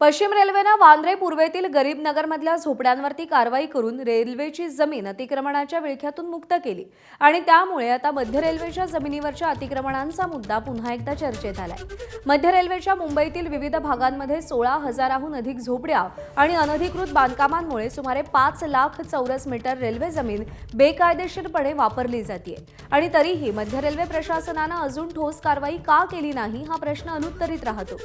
पश्चिम रेल्वेनं वांद्रे पूर्वेतील गरीब नगरमधल्या झोपड्यांवरती कारवाई करून रेल्वेची जमीन अतिक्रमणाच्या विळख्यातून मुक्त केली आणि त्यामुळे आता मध्य रेल्वेच्या जमिनीवरच्या अतिक्रमणांचा मुद्दा पुन्हा एकदा चर्चेत आलाय। मध्य रेल्वेच्या मुंबईतील विविध भागांमध्ये 16,000हून अधिक झोपड्या आणि अनधिकृत बांधकामांमुळे सुमारे 5 लाख चौरस मीटर रेल्वे जमीन बेकायदेशीरपणे वापरली जाते आणि तरीही मध्य रेल्वे प्रशासनानं अजून ठोस कारवाई का केली नाही हा प्रश्न अनुत्तरित राहतो।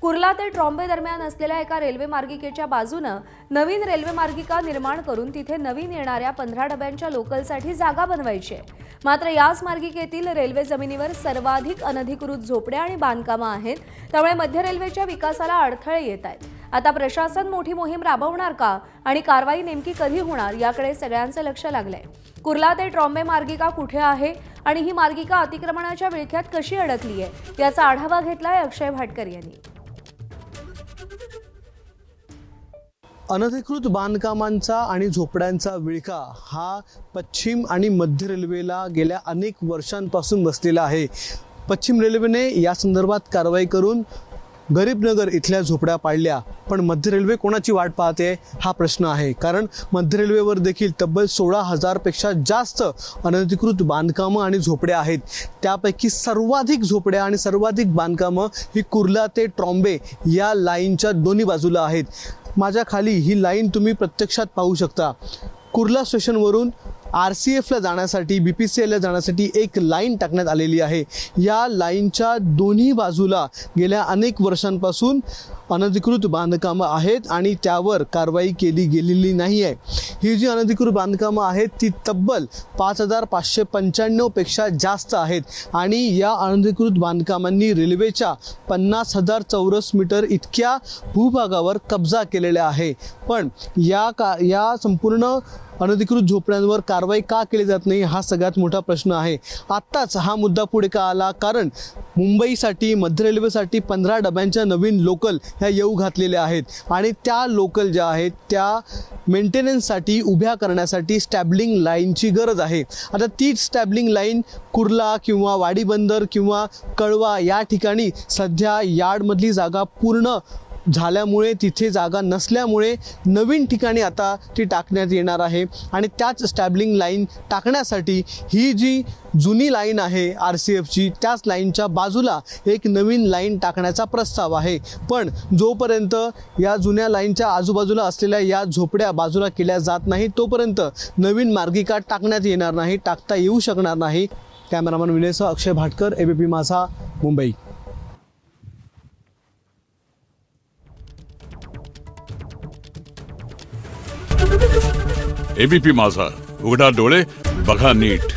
कुर्ला ते ट्रॉम्बे दरम्यान असलेल्या एका रेल्वे मार्गिकेच्या बाजूने नवीन रेल्वे मार्गिका निर्माण करून तिथे नवीन येणाऱ्या 15 डब्यांच्या लोकलसाठी जागा बनवायची आहे। मात्र याच मार्गिकेतील रेल्वे जमिनीवर सर्वाधिक अनधिकृत झोपड्या आणि बांधकामं आहेत, त्यामुळे मध्य रेल्वेच्या विकासाला अडथळे येत आहेत। आता प्रशासन मोठी मोहीम राबवणार का आणि कारवाई नेमकी कधी होणार याकडे सगळ्यांचं लक्ष लागलंय। कुर्ला ते ट्रॉम्बे मार्गिका कुठे आहे आणि ही मार्गिका अतिक्रमणाच्या विळख्यात कशी अडकली आहे याचा आढावा घेतलाय अक्षय भाटकर यांनी। अनधिकृत बांधकामांचा आणि झोपड्यांचा विळखा हा पश्चिम आणि मध्य रेल्वेला गेल्या अनेक वर्षांपासून बसलेला आहे। पश्चिम रेल्वेने या संदर्भात कारवाई करून गरीबनगर इथल्या झोपड्या पाडल्या, पण मध्य रेल्वे कोणाची वाट पाहते हा प्रश्न आहे। कारण मध्य रेल्वेवर देखील तब्बल 16,000 पेक्षा जास्त अनधिकृत बांधकामं आणि झोपड्या आहेत। त्यापैकी सर्वाधिक झोपड्या आणि सर्वाधिक बांधकामं ही कुर्ला ते ट्रॉम्बे या लाईनच्या दोन्ही बाजूला आहेत। माझ्या खाली ही लाईन तुम्ही प्रत्यक्षात पाहू शकता। कुर्ला स्टेशनवरून RCFला जाण्यासाठी BPCLला जाण्यासाठी एक लाईन टाकण्यात आलेली आहे। या लाईनच्या दोन्ही बाजूला गेल्या अनेक वर्षांपासून अनधिकृत बांधकामं आहेत आणि त्यावर कारवाई केली गेलेली नाही आहे। ही जी अनधिकृत बांधकामं आहेत ती तब्बल 5,595 पेक्षा जास्त आहेत आणि या अनधिकृत बांधकामांनी रेल्वेच्या 50,000 चौरस मीटर इतक्या भूभागावर कब्जा केलेला आहे। पण या संपूर्ण अनधिकृत झोपड्यांवर कारवाई का केली जात नाही हा सगळ्यात मोठा प्रश्न आहे। आत्ताच हा मुद्दा पुढे का आला? कारण मुंबईसाठी मध्य रेल्वेसाठी 15 डब्यांच्या नवीन लोकल ह्या येऊ घातलेल्या आहेत आणि त्या लोकल ज्या आहेत त्या मेंटेनन्ससाठी उभ्या करण्यासाठी स्टॅबलिंग लाईनची गरज आहे। आता ती स्टॅबलिंग लाईन कुर्ला किंवा वाडीबंदर किंवा कळवा या ठिकाणी सध्या यार्डमधली जागा पूर्ण झाल्यामुळे तिथे जागा नसल्यामुळे नवीन ठिकाणी आता ती टाकण्यात येणार आहे आणि त्याच स्टॅबलिंग लाईन टाकण्यासाठी ही जी जुनी लाईन आहे RCFची त्याच लाईनच्या बाजूला एक नवीन लाईन टाकण्याचा प्रस्ताव आहे। पण जोपर्यंत या जुन्या लाईनच्या आजूबाजूला असलेल्या या झोपड्या बाजूला केल्या जात नाही तोपर्यंत नवीन मार्गिका टाकण्यात येणार नाही, टाकता येऊ शकणार नाही। कॅमेरामन विनयसह अक्षय भाटकर, ABP माझा, मुंबई। ABP माझा, उघडा डोळे बघा नीट।